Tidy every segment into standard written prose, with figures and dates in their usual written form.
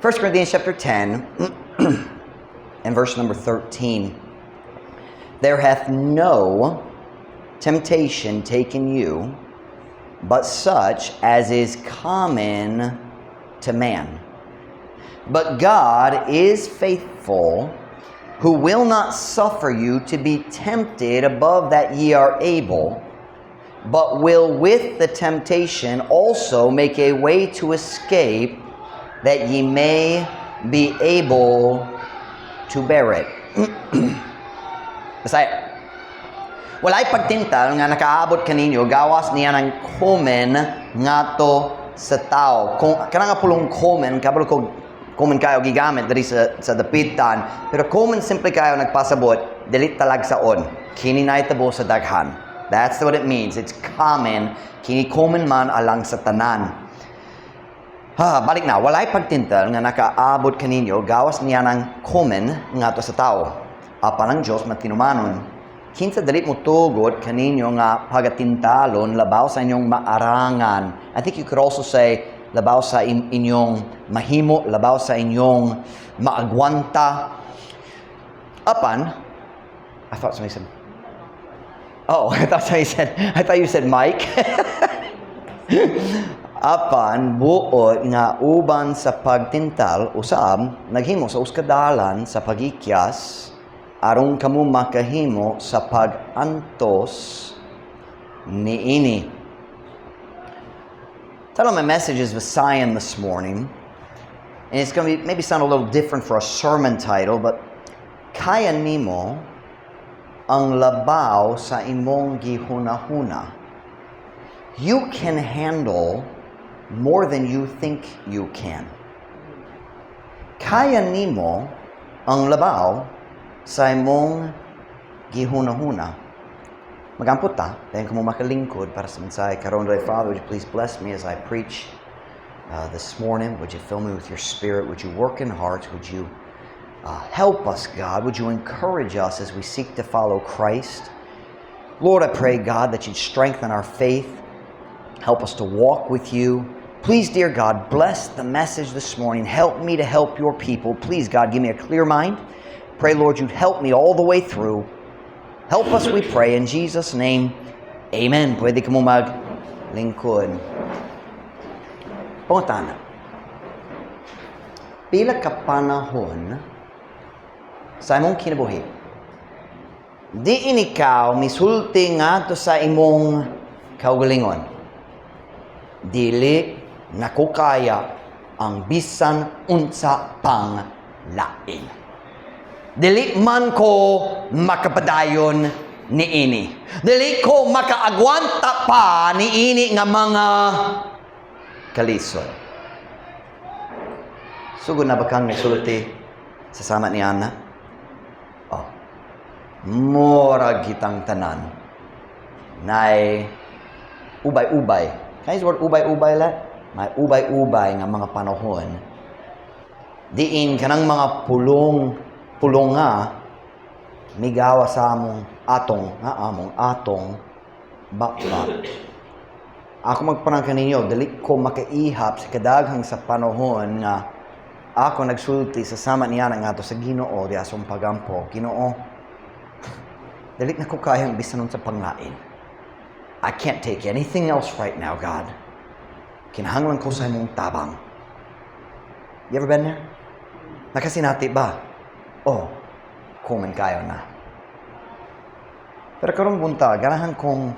1 Corinthians chapter 10 and verse number 13. There hath no temptation taken you, but such as is common to man. But God is faithful, who will not suffer you to be tempted above that ye are able, but will with the temptation also make a way to escape, that ye may be able to bear it. Masaya. Walay pagtintal nga nakaabot kaninyo, gawas niya ng komen nga to sa tao. Kung kana nga pulong komen, kabalo ko komen kayo gigamit diri sa dapitan, pero komen simple kayo nagpasabot, dili talag saon. Kini na itabo sa daghan. That's what it means. It's common. Kini komen man alang sa tanan. Balik na. Walay pagtintal nga nakaabot kaninyo, gawas niya ng komen nga to sa tao. Apan ang Diyos matinumanon. Kinsa dali mo tugot kaninyo nga pagatintalon labaw sa inyong maarangan. I think you could also say labaw sa inyong mahimo, labaw sa inyong maagwanta. Apan, I thought somebody said, I thought you said Mike. Apan, buot nga uban sa pagtintal, usab, naghimo sa uskadalan sa pagikyas, aron kamo makahimo sa pag-antos niini. Title of my message is Visayan this morning. And it's going to maybe sound a little different for a sermon title, but kaya nimo ang labaw sa imong gihunahuna. You can handle more than you think you can. Kaya nimo ang labaw sa imong gihunahuna. Magampot ta, dahil kamo makalingkod para sa mensahe karon. Father, would you please bless me as I preach this morning? Would you fill me with your spirit? Would you work in hearts? Would you help us, God? Would you encourage us as we seek to follow Christ? Lord, I pray, God, that you'd strengthen our faith. Help us to walk with you. Please, dear God, bless the message this morning. Help me to help your people. Please, God, give me a clear mind. Pray, Lord, you'd help me all the way through. Help us, we pray, in Jesus' name. Amen. Pwede ka mo maglingkod. Pangutana. Pila ka panahon sa imong kinabuhi, diin ikaw misulti nga to sa imong kaugalingon. Dili nakukaya ang bisan unsa pang lain. Dili man ko makapadayon niini. Dili ko makaagwanta pa niini nga mga kalisod. Sugod na ba kang nagsulti sa sama ni Ana? Mura kitang tanan. Nay ubay-ubay. Can I use the word ubay-ubay la? May ubay-ubay nga mga panahon. Diin kanang mga pulong nga migawa sa among atong bakba. Ako magpanang kaninyo, dili ko makaihap sa kadaghang sa panahon nga ako nagsulti sa sama niya nga to sa Ginoo di asong pagampo. Ginoo, dili na ko kayang bisanon sa panglain. I can't take anything else right now, God. Kinahanglan ko sa imong tabang. You ever been there? Nakasinati ba? Kuman kayo na. Pero karong bunta, ganahan kong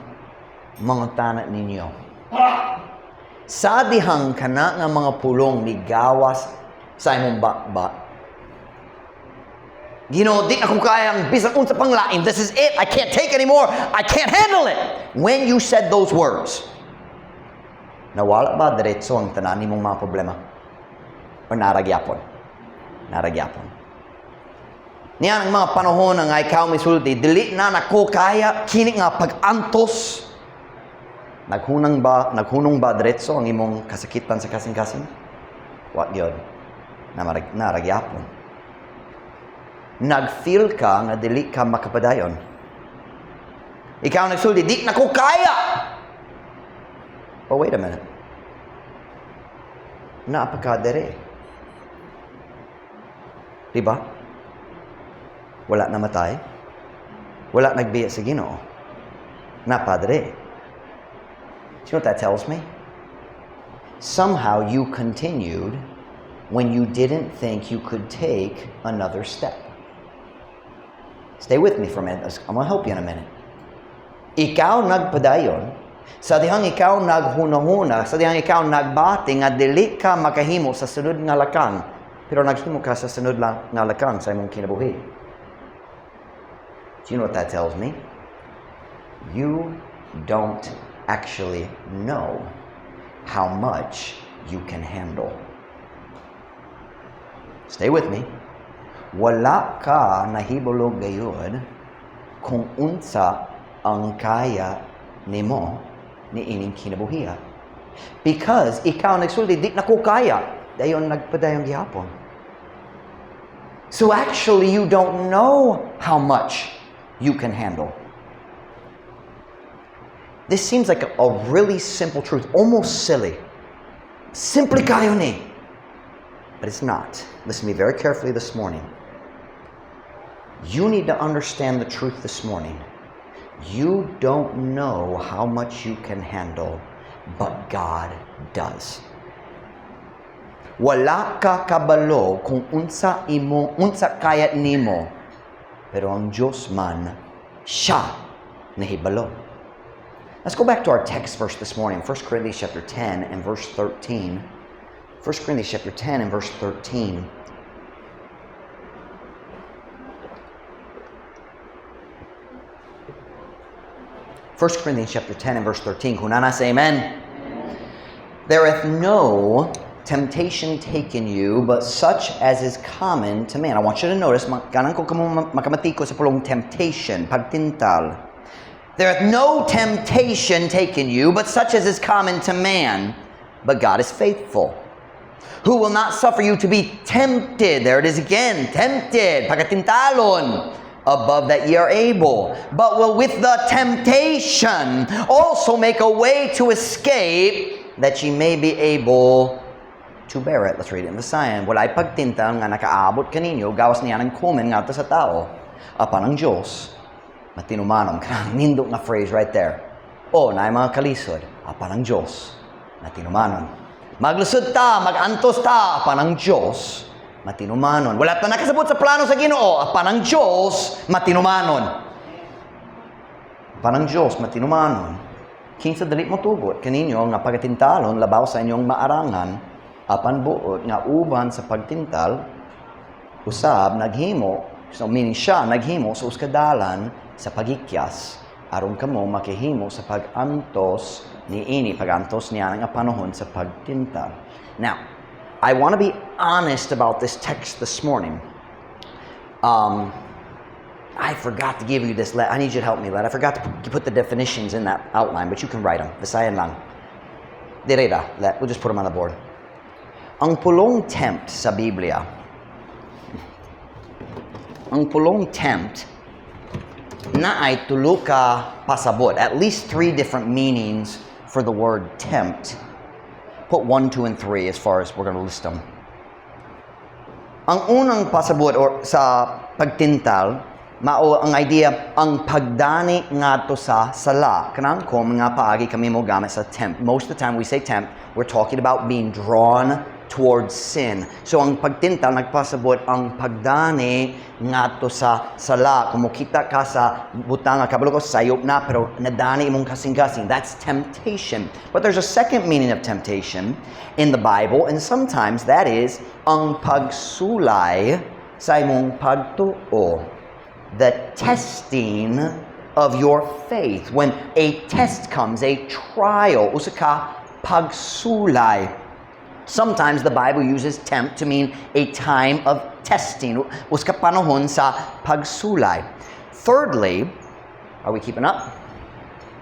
mangutanat ninyo. Sa dihang kana nga mga pulong ligawas sa imong bakba. Ginoo, di ako kayang bisan unsa pang lain. This is it. I can't take anymore. I can't handle it. When you said those words, nawala ba diretso ang tanan nimong mga problema? O naragyapon? Naragyapon. Niyan ang mga panahon nga ikaw misulti, dili na nako kaya kini nga pag-antos. Naghunong ba diretso ang imong kasakitan sa kasing-kasing? What yun? Naragyapon. Nag-feel ka nga dili ka makapadayon. Ikaw nagsulti, di na ko kaya! But wait a minute. Naapagkadere. Diba? Wala namatay. Wala nagbiya sa Ginoo. Na padre. Do you know what that tells me? Somehow you continued when you didn't think you could take another step. Stay with me for a minute. I'm going to help you in a minute. Ikaw nagpadayon, sa dihang ikaw naghunahuna, sa dihang ikaw nagbati nga dili ka makahimo sa sunod nga lakang, pero naghimo ka sa sunod nga lakang sa imong kinabuhi. Do you know what that tells me? You don't actually know how much you can handle. Stay with me. Wala ka nahibulog gayud kung unsa ang kaya nimo ni ining kinabuhiya. Because ikaw nagsulti, di na ko kaya. Dayon nagpadayong gihapon. So actually, you don't know how much you can handle. This seems like a really simple truth, almost silly. Simply kayo ni. But it's not. Listen to me very carefully this morning. You need to understand the truth this morning. You don't know how much you can handle, but God does. Wala ka kabalo kung unsa kaya nimo, pero ang Diyos man, siya nahibalo. Let's go back to our text verse this morning, 1 Corinthians chapter 10 and verse 13. 1 Corinthians chapter 10 and verse 13. 1 Corinthians chapter 10 and verse 13. Kunana say amen. There hath no temptation taken you, but such as is common to man. I want you to notice, kanan ko makamatiko sa pulong temptation, pagtintal. There hath no temptation taken you, but such as is common to man. But God is faithful, who will not suffer you to be tempted. There it is again, tempted, pagkatintalon, above that ye are able, but will with the temptation also make a way to escape, that ye may be able to bear it. Let's read it in the sign. Walay pagtintal nga nakaabot kaninyo, gawas niya ng komen nga sa tao, apan ang Diyos, matinumanom. Kanang nindot na phrase right there. O, na mga kalisod, apan ang Diyos, matinumanon. Maglusod ta, magantos ta, apan ang Diyos, matinumanon. Wala ta nakasabot sa plano sa Ginoo, apan ang Diyos, matinumanon. Apan ang Diyos, matinumanon. Kinsa dali mo tugot kaninyo nga pagtintalon labaw sa inyong maarangan, apan buot nga uban sa pagtintal, usab naghimo, so meaning siya naghimo sa uskadalan sa pagikyas, aron kamo makihimo sa pagantos niini, pagantos niya nga panahon sa pagtintal. Now, I want to be honest about this text this morning. I forgot to give you this. I need you to help me, Led. I forgot to put the definitions in that outline, but you can write them. Visayan lang. Direta, Led. We'll just put them on the board. Ang pulong tempt sa Biblia, ang pulong tempt na ay tulo ka pasabot. At least 3 different meanings for the word tempt. Put 1, 2, and 3 as far as we're going to list them. Ang unang pasabot or sa pagtintal, mao ang idea, ang pagdani ngadto sa sala. Kanang ko mga paagi kami mo gamit sa tempt. Most of the time we say tempt, we're talking about being drawn towards sin. So ang pagtintal nagpasabot ang pagdani ngadto sa sala. Kung mukita ka sa butang kabalo ko sayop na pero nadani imong kasing-kasing. That's temptation. But there's a second meaning of temptation in the Bible, and sometimes that is ang pagsulay sa imong pagtuo. The testing of your faith. When a test comes, a trial, usa ka pagsulay. Sometimes the Bible uses tempt to mean a time of testing. Uska panahon sa pagsulay. Thirdly, are we keeping up?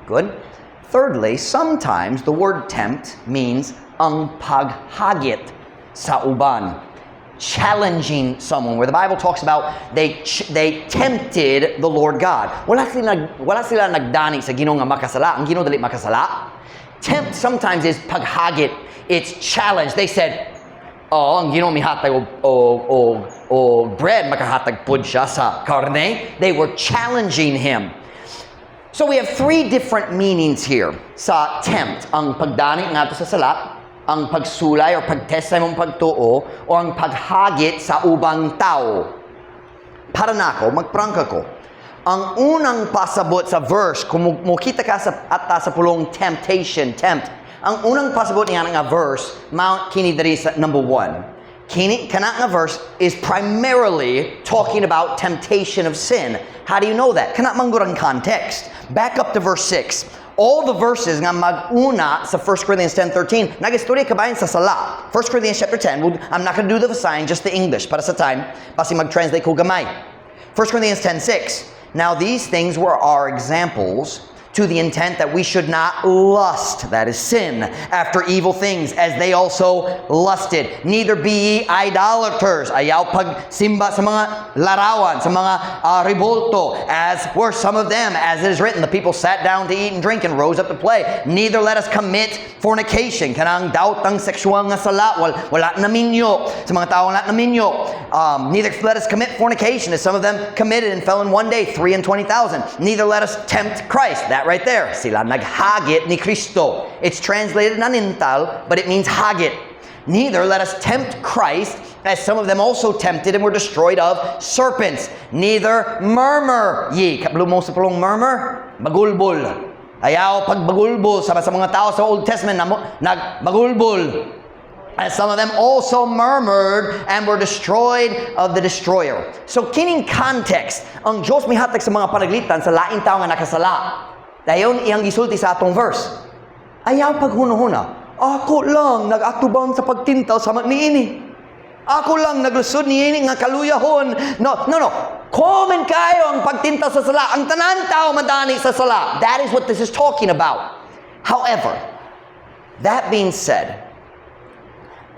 Good. Thirdly, sometimes the word tempt means ang paghagit sa uban. Challenging someone, where the Bible talks about they tempted the Lord God. Wala sila nagdani sa Ginoo nga makasala. Ang Ginoo dali makasala. Tempt sometimes is paghagit. It's challenge. They said, Oo, ang Ginoo mihatag og bread, makahatag pud siya sa karne. They were challenging him. So we have three different meanings here sa tempt. Ang pagdani nga sa sala, ang pagsulay or pagtest sa imong pagtuo, o ang paghagit sa ubang tao. Para nako, magprangka ko. Ang unang pasabot sa verse, kung mukita ka sa pulong temptation, tempt, ang unang pasabot niya nga verse, kini diri sa number 1. Kana nga verse is primarily talking about temptation of sin. How do you know that? Kana manggurang context. Back up to verse 6. All the verses nga mag-una sa 1 Corinthians 10:13, nag-istorya kabayan sa sala. 1 Corinthians chapter 10, I'm not going to do the sign, just the English, para sa time, pasi mag-translate ko gamay. 1 Corinthians 10:6, now these things were our examples, to the intent that we should not lust, that is sin, after evil things, as they also lusted. Neither be ye idolaters, ayaw pagsimba sa mga larawan, sa mga revolto, as were some of them, as it is written, the people sat down to eat and drink and rose up to play. Neither let us commit fornication, kanang daotang sexual nga sala, wala naminyo, sa mga tao wala naminyo. Neither let us commit fornication, as some of them committed and fell in one day, 320,000. Neither let us tempt Christ, that right there, sila naghagit ni Kristo. It's translated nanintal, but it means hagit. Neither let us tempt Christ, as some of them also tempted and were destroyed of serpents. Neither murmur ye. Kabalo mo sa pulong murmur? Bagulbol. Ayaw pagbagulbol sa mga tao sa Old Testament nagbagulbol. As some of them also murmured and were destroyed of the destroyer. So kining context, ang Diyos mihatag sa mga panaglitan sa laing tao nga nakasala. Dayon iyang gisulti sa atong verse. Ayaw paghunahuna. Ako lang nag-atubang sa pagtintaw sa niini. Ako lang naglusod niini nga kaluyahon. No. Komen kayo ang pagtintaw sa sala. Ang tanan tao madani sa sala. That is what this is talking about. However, that being said,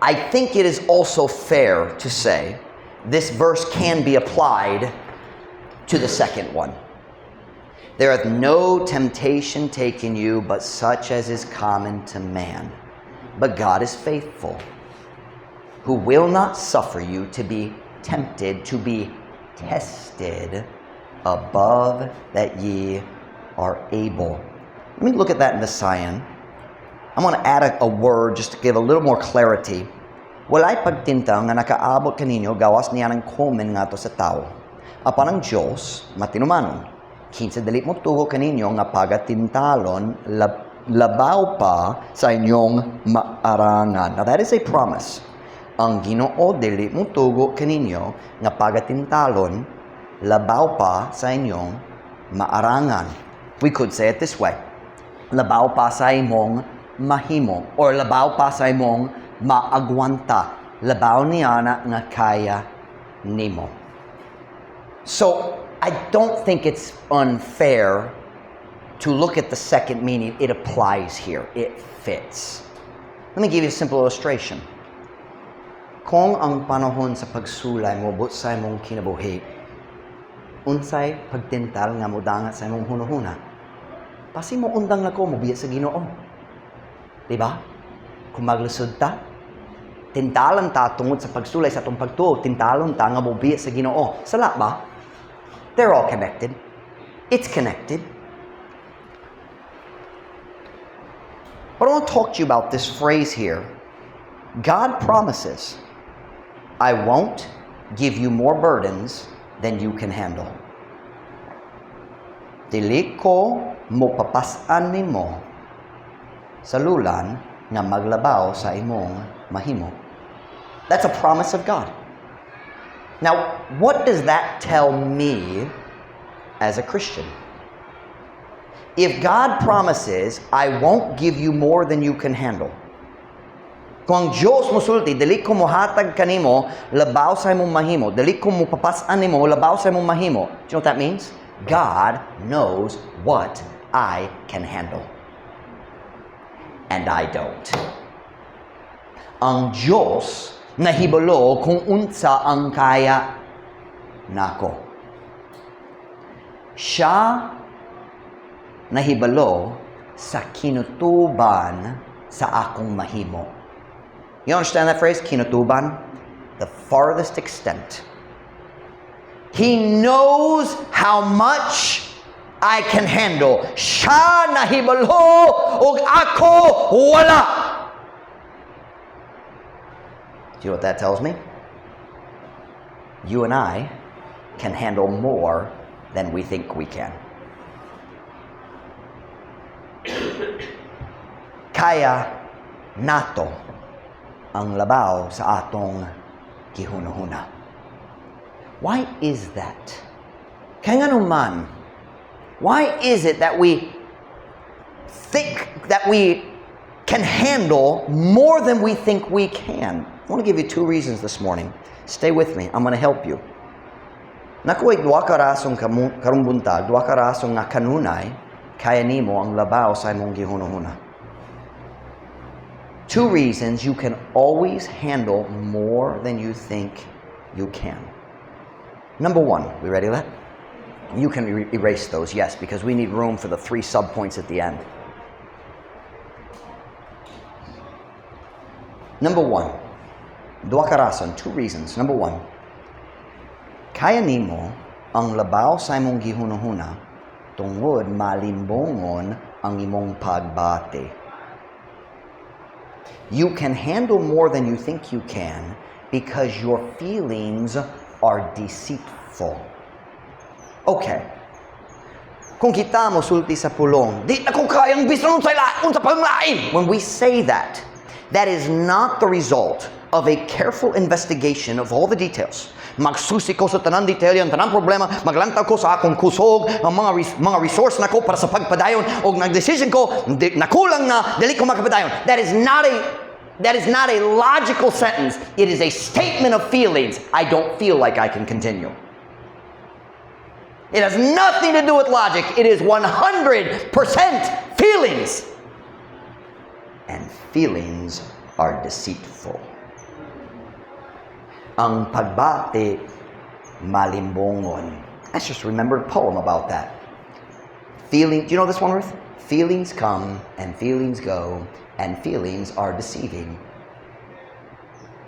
I think it is also fair to say this verse can be applied to the second one. There hath no temptation taken you but such as is common to man. But God is faithful, who will not suffer you to be tempted, to be tested above that ye are able. Let me look at that in the Sion. I'm going to add a word just to give a little more clarity. Walay pagtinta nga nakaabot kaninyo gawas niya ng komen nga to sa tao. Apan ang Diyos matinumanon. Kinsa dali mo tugo kaninyo nga pagatintalon labaw pa sa inyong maarangan. Now that is a promise. Ang Ginoo dili mo tugo kaninyo nga pagatintalon labaw pa sa inyong maarangan. We could say it this way. Labaw pa sa imong mahimo, or labaw pa sa imong maagwanta. Labaw niya na nga kaya nimo. So, I don't think it's unfair to look at the second meaning. It applies here. It fits. Let me give you a simple illustration. Kung ang panahon sa pagsulay mo but sa imong kinabuhi, unsay pagtintal nga mudangat sa imong hunahuna, pasi mo undang na ko mobiya sa Ginoo. Diba? Kung maglusod ta, tintalan ta tungod sa pagsulay sa atong pagtuo, tintalon ta nga mobiya sa Ginoo. Sala ba? They're all connected. It's connected. But I want to talk to you about this phrase here. God promises, I won't give you more burdens than you can handle. Dili ko mo papasan nimo sa lulan nga maglabaw sa imong mahimo. That's a promise of God. Now, what does that tell me as a Christian? If God promises, I won't give you more than you can handle. Kung ang Diyos musulti, dili ko mohatag kanimo labaw sa imong mahimo, dili ko mo papasan nimo labaw sa imong mahimo. Do you know what that means? God knows what I can handle. And I don't. Ang Diyos nahibalo kung unsa ang kaya nako. Siya nahibalo sa kinutuban sa akong mahimo. You understand that phrase? Kinutuban? The farthest extent. He knows how much I can handle. Siya nahibalo ug ako wala. Do you know what that tells me? You and I can handle more than we think we can. Kaya nato ang labaw sa atong gihunahuna. Why is that? Kaya nga naman, why is it that we think that we can handle more than we think we can? I want to give you 2 reasons this morning. Stay with me. I'm going to help you. Nakuha dua ka rasong karong buntag, dua ka rasong nga kanunay, kaya nimo ang labaw sa imong gihunahuna. 2 reasons you can always handle more than you think you can. Number 1, we ready for that? You can erase those, yes, because we need room for the 3 subpoints at the end. Number 1, dua ka rason, 2 reasons. Number 1, kaya nimo ang labaw sa imong gihunahuna tungod malimbongon ang imong pagbati. You can handle more than you think you can because your feelings are deceitful. Okay. Kung kita mo sulti sa pulong, di na ko kayang bisan sa panglain. When we say that, that is not the result of a careful investigation of all the details. Magsusi ko sa tanang detail yan, tanang problema, maglantaw ko sa akong kusog, ang mga resource na ko para sa pagpadayon, o nag-decision ko, nakulang na, dili ko magpadayon. That is not a logical sentence. It is a statement of feelings. I don't feel like I can continue. It has nothing to do with logic. It is 100% feelings. And feelings are deceitful. Ang pagbati malimbongon. I just remembered a poem about that. Feeling, do you know this one, Ruth? Feelings come and feelings go, and feelings are deceiving.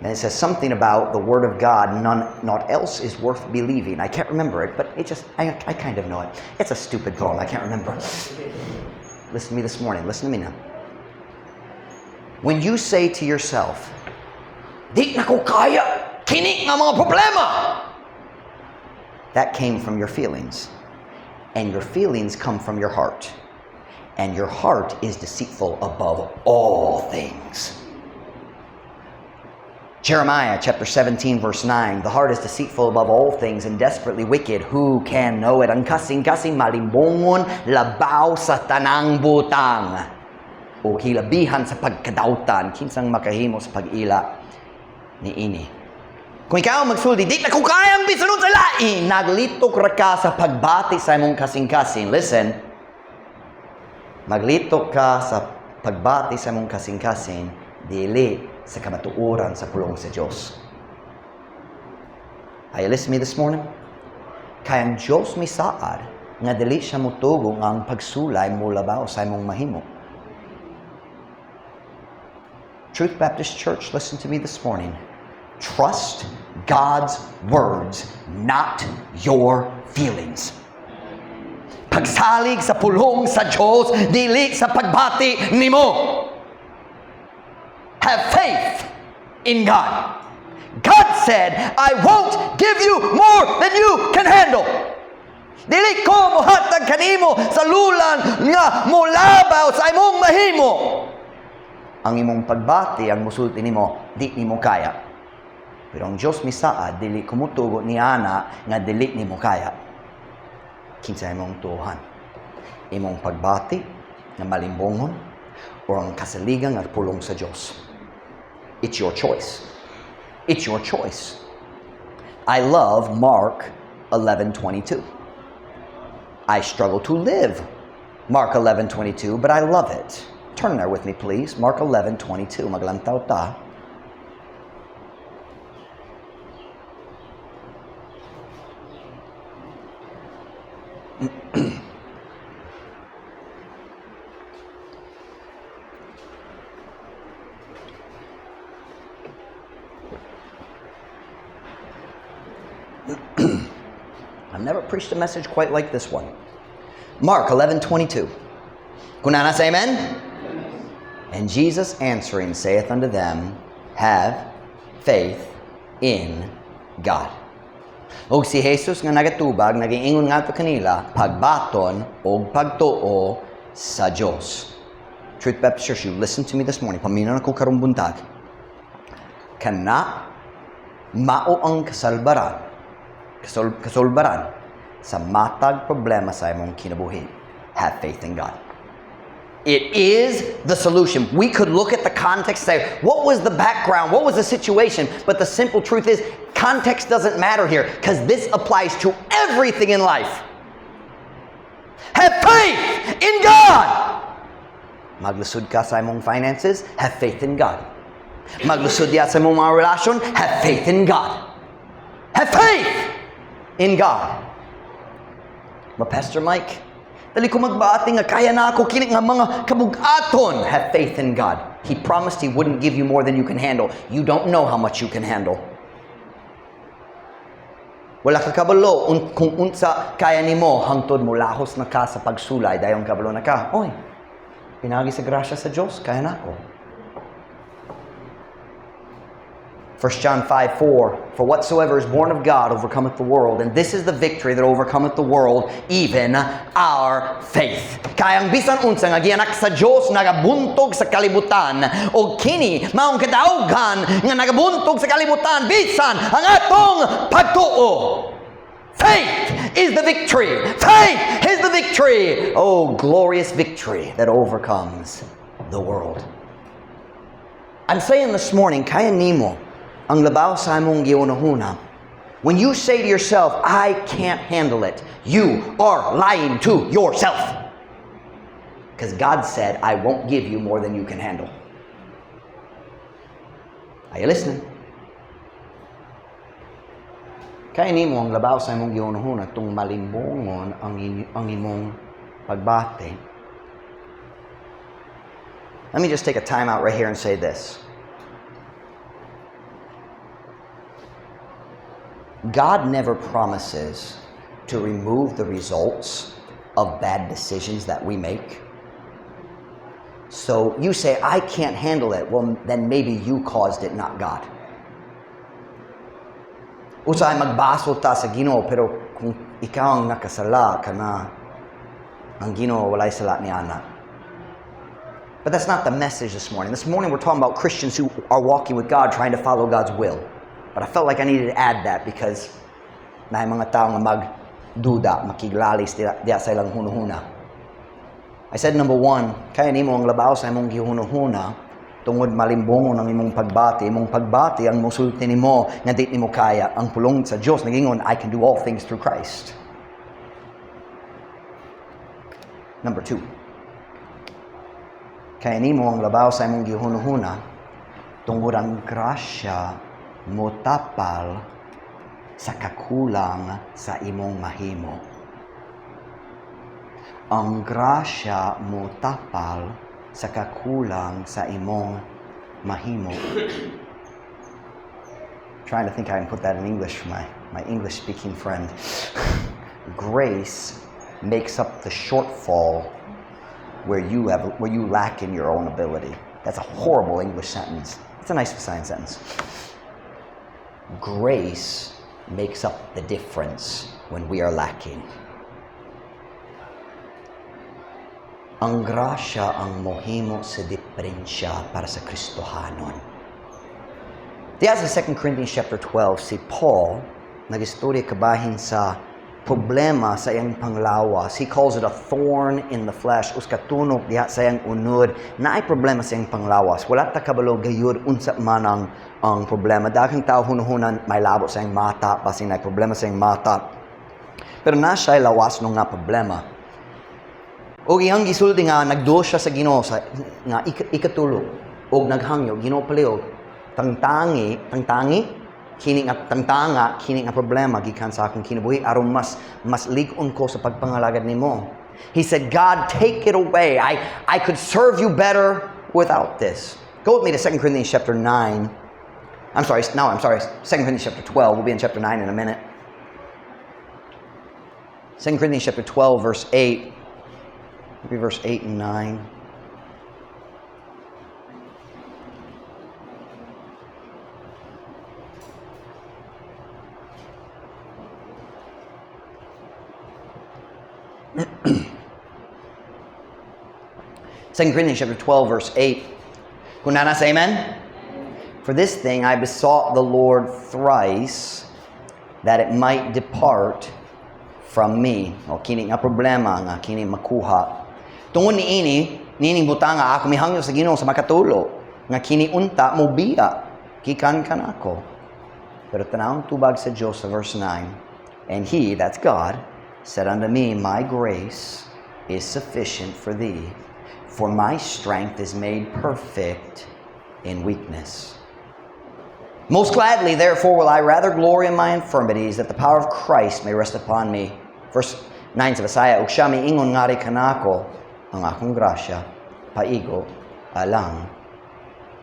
And it says something about the Word of God, not else is worth believing. I can't remember it, but I kind of know it. It's a stupid poem, I can't remember. Listen to me this morning, listen to me now. When you say to yourself, di na ko kaya, kini nga mga problema, that came from your feelings. And your feelings come from your heart. And your heart is deceitful above all things. Jeremiah chapter 17 verse 9, the heart is deceitful above all things and desperately wicked. Who can know it? Ang kasing-kasing malimbongon, labaw sa tanang butang. O hilabihan sa pagkadautan, kinsang makahimo sa pag-ila ni ini. Kung ikaw magsulti, di na ko kayang bisunod sa lain, naglitok ra ka sa pagbati sa imong kasing-kasing. Listen, maglitok ka sa pagbati sa imong kasing-kasing, dili sa kamatuoran sa pulong sa Diyos. Are you listening to me this morning? Kaya ang Diyos misaad nga dili siya mutugong ang pagsulay mo labaw sa imong mahimo. Truth Baptist Church, listen to me this morning. Trust God's words, not your feelings. Pagsalig sa pulong sa Diyos, dili sa pagbati nimo. Have faith in God. God said, I won't give you more than you can handle. Dili ko mohatag kanimo sa lulan nga molabaw sa imong mahimo. Ang imong pagbati, ang musulti nimo, di nimo kaya. Pero ang Diyos misaad, dili kumutugo ni Ana nga dili nimo kaya. Kinsa imong tuhan? Imong pagbati nga malimbongon o ang kasaligan nga pulong sa Diyos? It's your choice. It's your choice. I love Mark 11:22. I struggle to live Mark 11:22, but I love it. Turn there with me, please. Mark 11:22. Maglantaw ta. I've never preached a message quite like this one. Mark 11:22. Kunana say amen? And Jesus answering saith unto them, have faith in God. Og si Jesus nga nagatubag, nag-iingon nga to kanila, pagbaton o pagtuo sa Diyos. Truth Baptist Church, you listen to me this morning. Paminaw na ko karong buntag. Kana mao ang kasulbaran sa matag problema sa imong kinabuhi. Have faith in God. It is the solution. We could look at the context and say, what was the background? What was the situation? But the simple truth is, context doesn't matter here because this applies to everything in life. Have faith in God. Maglusod ka sa imong finances, have faith in God. Maglusod ya sa imong mga relasyon, have faith in God. Have faith in God. But Pastor Mike, dali ko magbaati nga kaya na ako kini nga mga kabugaton. Have faith in God. He promised He wouldn't give you more than you can handle. You don't know how much you can handle. Wala ka kabalo kung unsa kaya nimo hangtod mo lahos na ka sa pagsulay dayon kabalo na ka. Oy, pinagi sa grasya sa Dios kaya na ako. 1 John 5:4, for whatsoever is born of God overcometh the world, and this is the victory that overcometh the world, even our faith. Kaya ang bisan unsa nga gianak sa Dios nagabuntog sa kalibutan, o kini maong kadaugan nga nagabuntog sa kalibutan bisan ang atong pagtuo. Faith is the victory. Faith is the victory. Oh, glorious victory that overcomes the world. I'm saying this morning, kaya nimo ang labaw sa imong giunahuna. When you say to yourself, I can't handle it, you are lying to yourself. Because God said, I won't give you more than you can handle. Are you listening? Kaya nimo ang labaw sa imong giunahuna tung malimbongon ang imong pagbate. Let me just take a time out right here and say this. God never promises to remove the results of bad decisions that we make. So you say, I can't handle it. Well, then maybe you caused it, not God. Usay magbaso ta sa Ginoo, pero kung ikaw ang nakasala ka na, ang Ginoo walay sala ni ana. But that's not the message this morning. This morning we're talking about Christians who are walking with God, trying to follow God's will. But I felt like I needed to add that because may mga tao nga magduda, makiglalis diya sa ilang hunahuna. I said, number one, kaya nimo ang labaw sa imong gihunahuna tungod malimbongon ang imong pagbati. Imong pagbati ang musulti nimo nga di nimo kaya. Ang pulong sa Dios nagingon, I can do all things through Christ. Number two, kaya nimo ang labaw sa imong gihunahuna tungod ang grasya motapal sa kakulang sa imong mahimo. Ang grasya motapal sa kakulang sa imong mahimo. Trying to think I can put that in English for my English speaking friend. Grace makes up the shortfall where you lack in your own ability. That's a horrible English sentence. It's a nice science sentence. Grace makes up the difference when we are lacking. Ang grasya ang mohimo sa diferensya para sa Kristohanon. Diya sa 2 Corinthians chapter 12, si Paul nag-istorya kabahin sa problema sa iyang panglawas. He calls it a thorn in the flesh. Uskatunog diha sa iyang unod na ay problema sa iyang panglawas. Wala ta kabalo gayud unsa man ang problema. Daghang tao hunuhunan may labo sa iyang mata, basin ay problema sa iyang mata. Pero na siya lawas nung nga problema. O iyang gisulti nga nagduo siya sa Ginoo sa nga ikatulo og naghangyo Ginoo paliog tangtangi kini nga tangtanga kini nga problema gikan sa akong kinabuhi aron mas lig-on ko sa pagpangalagad nimo. He said, God, take it away. I could serve you better without this. Go with me to 2 Corinthians chapter 9. I'm sorry, 2 Corinthians chapter 12. We'll be in chapter 9 in a minute. 2 Corinthians chapter 12, verse 8. Maybe verse 8 and 9. Second Corinthians chapter 12, verse 8. Kung nasa amen? For this thing I besought the Lord thrice, that it might depart from me. O kini nga problema nga kini makuha. Tungod niining butang nga ako mihangyo sa Ginoo sa makatulo, nga kini unta mo biya, kikan kanako. Pero tanawang tubag sa Diyos sa verse 9. And He, that's God, said unto me, My grace is sufficient for thee, for my strength is made perfect in weakness. Most gladly, therefore, will I rather glory in my infirmities, that the power of Christ may rest upon me. Verse 9 sa Isaiah, ug siya miingon ngari kanako, ang akong grasya, paigo, alang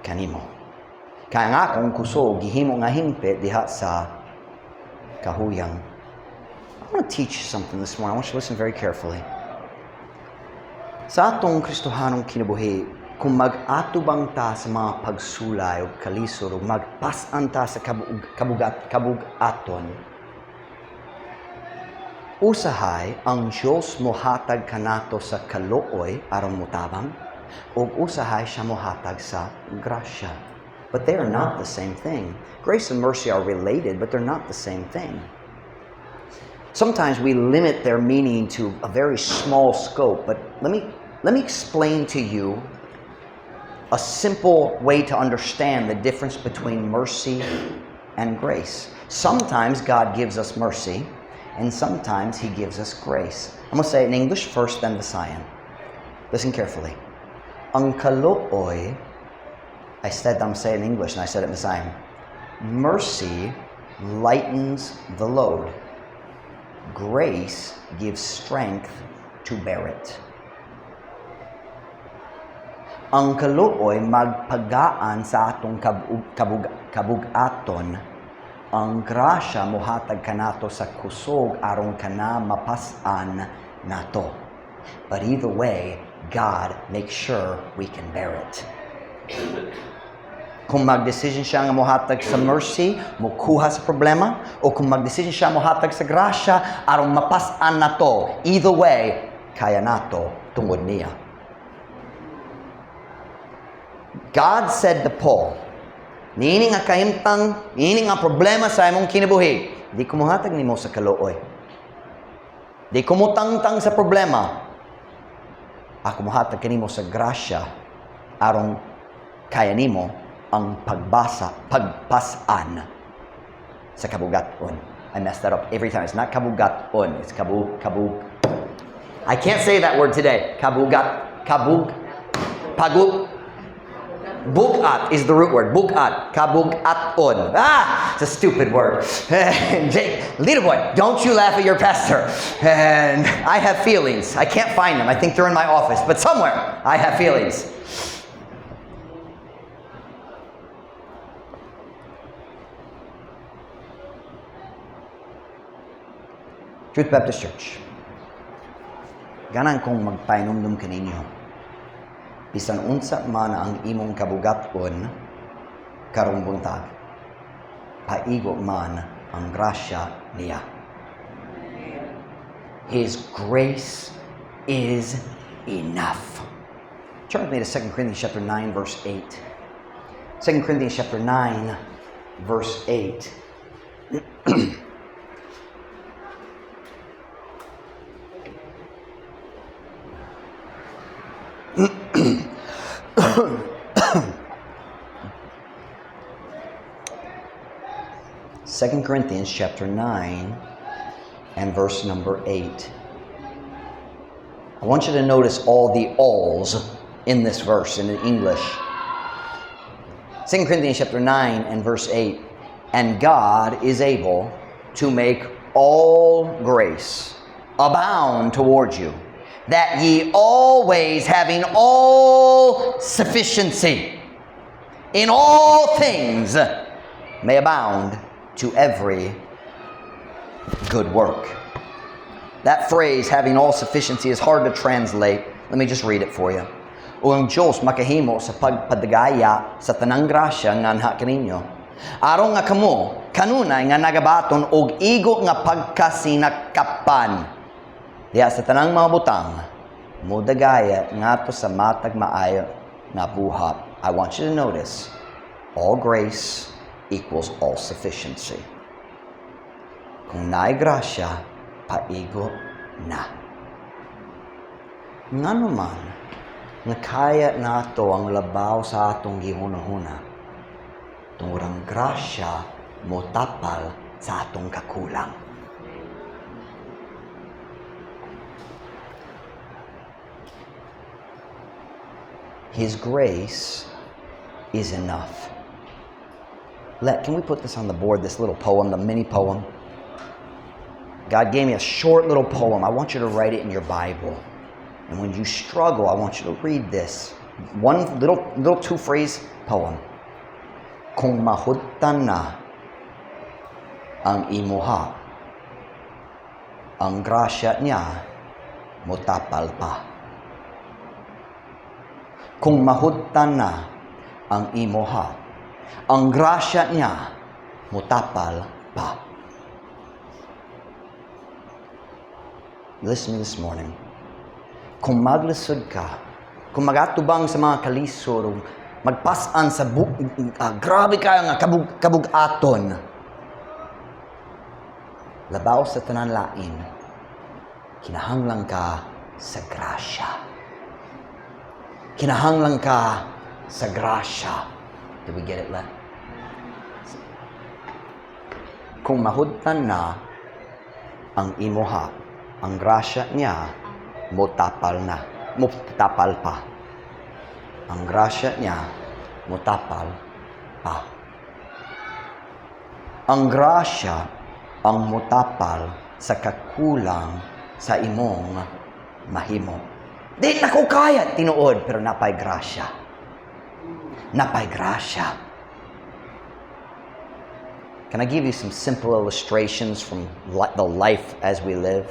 kanimo. Kaya nga akong kusog, gihimo nga himpit diha sa kahuyang. I want to teach you something this morning. I want you to listen very carefully. Sa atong Kristohanong kinabuhi, kung mag-atubang ta sa mga pagsulay o kalisod o magpasan ta sa kabugaton, usahay ang Diyos mohatag kanato sa kalooy aron mutabang, o usahay siya mohatag sa grasya. But they are not the same thing. Grace and mercy are related, but they're not the same thing. Sometimes we limit their meaning to a very small scope, but let me explain to you a simple way to understand the difference between mercy and grace. Sometimes God gives us mercy, and sometimes He gives us grace. I'm going to say it in English first, then Visayan. Listen carefully. Ang kalooy, I'm saying in English, and I said it in Visayan. Mercy lightens the load. Grace gives strength to bear it. Ang kalooy magpagaan sa atong kabugaton, ang grasya mohatag kanato sa kusog aron kana mapasan nato. But either way, God makes sure we can bear it. Kung mag-decision siya nga mohatag sa mercy, mukuha sa problema, o kung mag-decision siya mohatag sa grasya aron mapasan nato, either way, kaya nato tungod niya. God said to Paul, niini nga kahimtang, niini nga problema sa imong kinabuhi, di ko mohatag nimo sa kalooy. Di ko mo tangtang sa problema. Ako mohatag kanimo sa grasya aron kaya nimo ang pagpasan sa kabugaton. I messed that up every time. It's not kabugaton. It's I can't say that word today. Bugat is the root word. Bugat. Kabugaton. It's a stupid word. Little boy, don't you laugh at your pastor. And I have feelings. I can't find them. I think they're in my office. But somewhere, I have feelings. Truth Baptist Church. Ganan kong magpainumdum kaninyo. Bisan unsa man ang imong kabugaton karong buntag, paigo man ang grasya niya. His grace is enough. Turn with me to 2 Corinthians chapter 9, verse 8. 2 Corinthians chapter 9, verse 8. Second Corinthians chapter 9 and verse number 8. I want you to notice all the alls in this verse in English. 2 Corinthians chapter 9 and verse 8. And God is able to make all grace abound towards you, that ye always, having all sufficiency in all things, may abound to every good work. That phrase, having all sufficiency, is hard to translate. Let me just read it for you. O ang Diyos makahimo sa pagpadagaya sa tanang grasya nga anha kaninyo. Aron nga kamo, kanunay nga nagabaton og igo nga pagkasinakapan. Diya sa tanang mga butang, mudagaya nga to sa matag maayo nga buhat. I want you to notice, all grace equals all sufficiency. Kung naay grasya, paigo na. Nga naman, nga kaya nato ang labaw sa atong gihunahuna, tungurang grasya mo tapal sa atong kakulang. His grace is enough. Can we put this on the board, this little poem, the mini poem? God gave me a short little poem. I want you to write it in your Bible. And when you struggle, I want you to read this. One little two-phrase poem. Kung mahudtan na ang imuha, ang grasya niya mutapal pa. Kung mahudtan na ang imuha, ang grasya niya mutapal pa. Listen to me this morning. Kung maglisod ka, kung magatubang sa mga kalisod, magpasan sa grabe kayo nga kabug-aton, labaw sa tanan lain, kinahanglan ka sa grasya. Kinahanglan ka sa grasya. Did we get it, Len? Kung mahudtan na ang imuha, ang grasya niya mutapal pa. Ang grasya niya mutapal pa. Ang grasya ang mutapal sa kakulang sa imong mahimo. Di na ko kaya tinuod, pero napay grasya. Napay grasya. Can I give you some simple illustrations from the life as we live?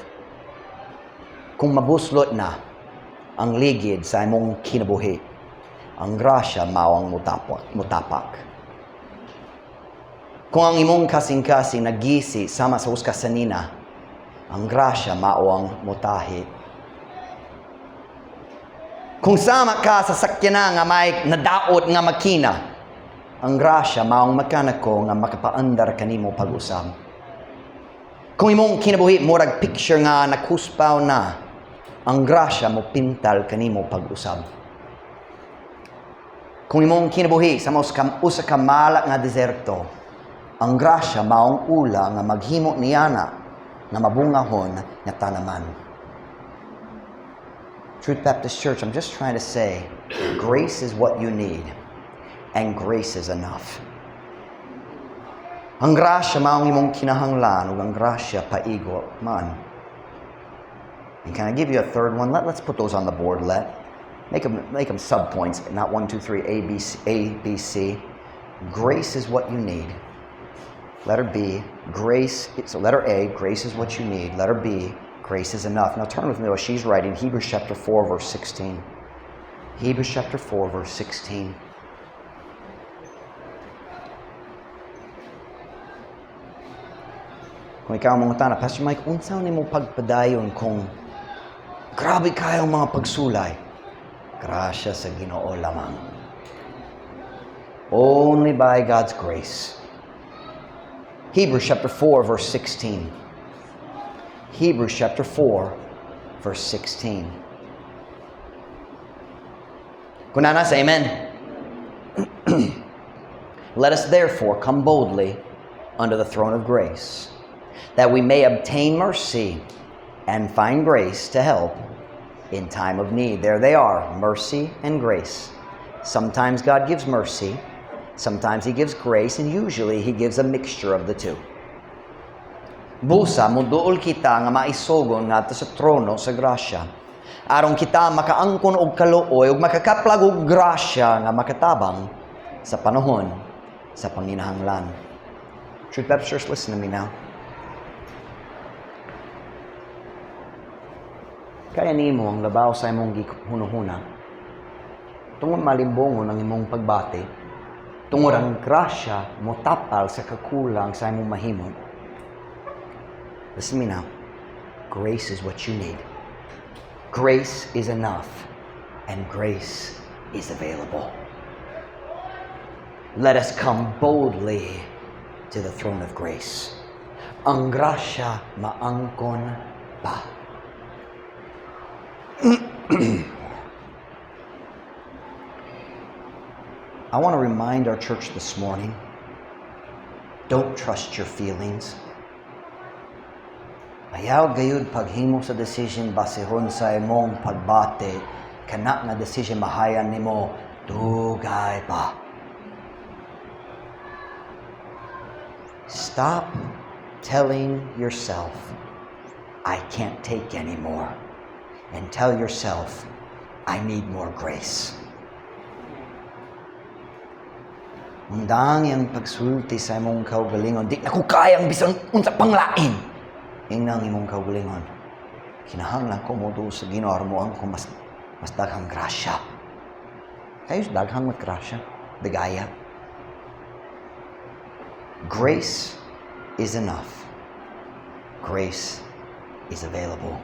Kung mabuslot na ang ligid sa imong kinabuhi, ang grasya mao ang mutapak. Kung ang imong kasing-kasing nagisi sama sa uskasanina, ang grasya mao ang mutahi. Kung sama ka sa sakyanan nga may nadaot nga makina, ang grasya maong mekaniko nga makapaandar kanimo pag-usab. Kung imong kinabuhi murag picture nga nakuspaw na, ang grasya mo pintal kanimo pag-usab. Kung imong kinabuhi sa usa ka malak nga deserto, ang grasya maong ula nga maghimo niyana nga mabungahon nga tanaman. Truth Baptist Church, I'm just trying to say, grace is what you need, and grace is enough. Ang grasya maong imong kinahanglan, ug ang grasya paigo man. And can I give you a third one? Let's put those on the board. Make them sub-points, not 1, 2, 3, A, B, C. Grace is what you need. Letter B, grace. So letter A, grace is what you need. Letter B, grace is enough. Now turn with me what she's writing, Hebrews chapter 4, verse 16. Hebrews chapter 4, verse 16. Kung ikaw ang mga tanong, Pastor Mike, unsaon ni mo pagpadayon kung grabe kayo mga pagsulay? Grasya sa Ginoo lamang. Only by God's grace. Hebrews chapter 4, verse 16. Hebrews chapter 4, verse 16. Kunana, say amen. Let us therefore come boldly under the throne of grace, that we may obtain mercy and find grace to help in time of need. There they are, mercy and grace. Sometimes God gives mercy, sometimes He gives grace, and usually He gives a mixture of the two. Busa, muduol kita nga maisogon nga sa trono sa grasya. Aron kita makaangkon og kaluoy ug makakaplag og grasya nga makatabang sa panahon sa panginahanglan. Truth Baptist Church, listen to me now. Kaya nimo ang labaw sa imong gihunahuna. Tungod malimbongon ang imong pagbati. Tungod ang grasya mo tapal sa kakulang sa imong mahimong. Listen to me now. Grace is what you need. Grace is enough. And grace is available. Let us come boldly to the throne of grace. Ang grasya maangkon pa. I want to remind our church this morning, don't trust your feelings. Ayaw gayud paghimo sa decision basehon sa imong pagbate, kana nga decision mahayan nimo dugay pa. Stop telling yourself, I can't take anymore. And tell yourself, I need more grace. Undang yung pagsulti sa imong kaugalingon, di na ko kayang bisan unsa panglain. Inang imong kaugalingon, kinahanglan ko mo sa Ginoo armoan ko mas daghang grasya. Kayo daghang mat grasya, dagaya. Grace is enough. Grace is available.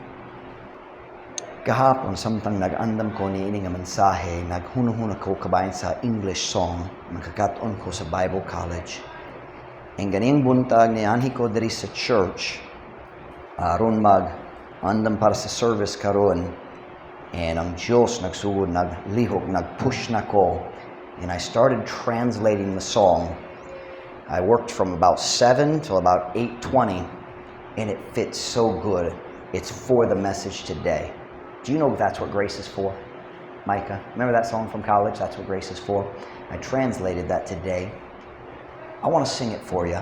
Kahapon, samtang nag-andam ko ni ini nga mensahe, naghuno-huno ko kabayan sa English song, magkakaton ko sa Bible College. Ang ganing buntag ni anhi ko diri sa church, aron mag-andam para sa service karon, and ang Diyos nagsugod, naglihok, nag-push na ko, and I started translating the song. I worked from about 7 till about 8:20, and it fits so good. It's for the message today. Do you know that's what grace is for? Micah, remember that song from college? That's what grace is for. I translated that today. I want to sing it for you.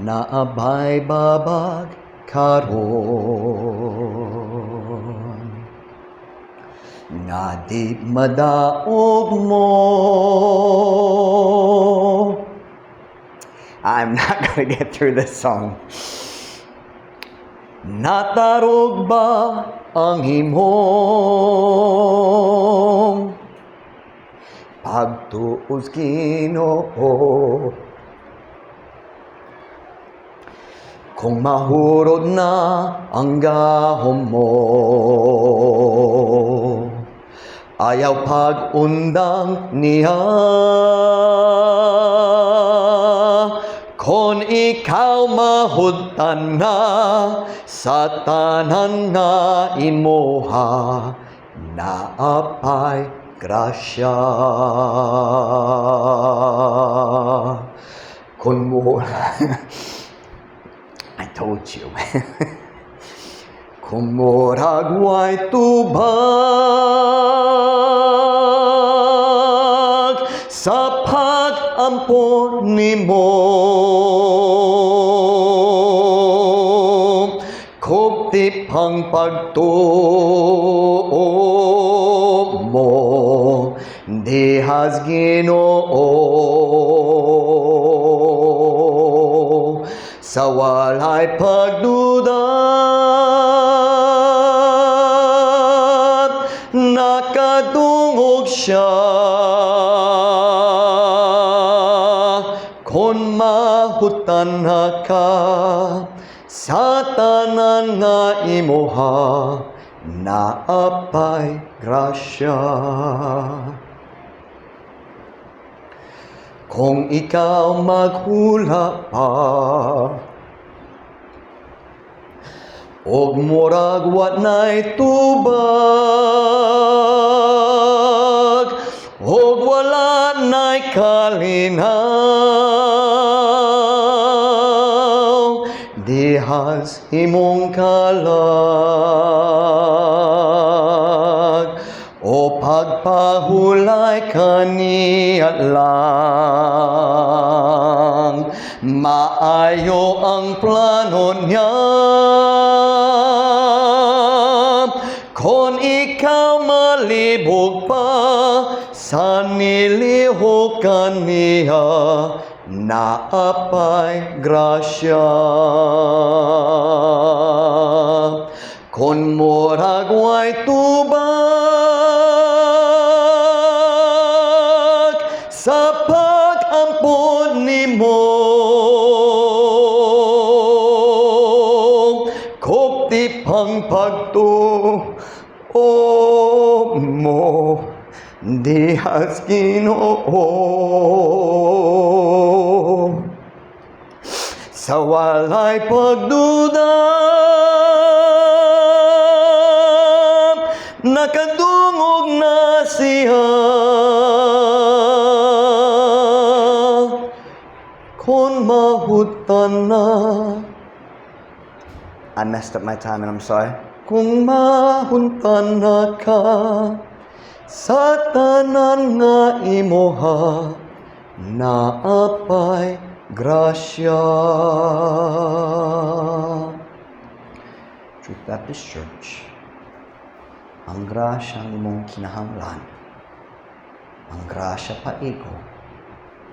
Naabay babag karon, na di madaog mo. I'm not going to get through this song. Natarog ba ang imong pagtuos Ginoo? Kung mahurod na ang gahom mo, ayaw pag-undang niya. Kung ikaw mahudtan na sa tanan nga imuha, naapay grasya. Kung mo I told you. Kung murag way tubag sa pag-ampon nimo, kupti pang pagtuo mo, dihas Ginoo. Sa walay pagduda, nakadungog siya. Kung mahutan na ka sa tanan nga imuha, naapay grasya. Kung ikaw maghula pa, og murag wat na'y tubag, og wala na'y kalinaw, dihas imong kalag, o pagpahulay kaniya lang. Maayo ang plano niya, kung ikaw malibog pa sa nilihok kaniya naapay grasya. Kon murag way tubag sa pag-ampun nimo, kopti pang pagtuo mo dihas Ginoo. Sa walay pagduda nakadungog na siya. Kung mahutan na, I messed up my time and I'm sorry. Kung mahuntan na ka sa tanan nga imuha, naapay grasya. Truth Baptist Church, ang grasya ang imong kinahanglan, ang grasya paigo,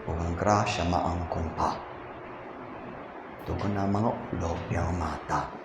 o ang grasya maangkon pa. Tugon na mga ulo yung mata.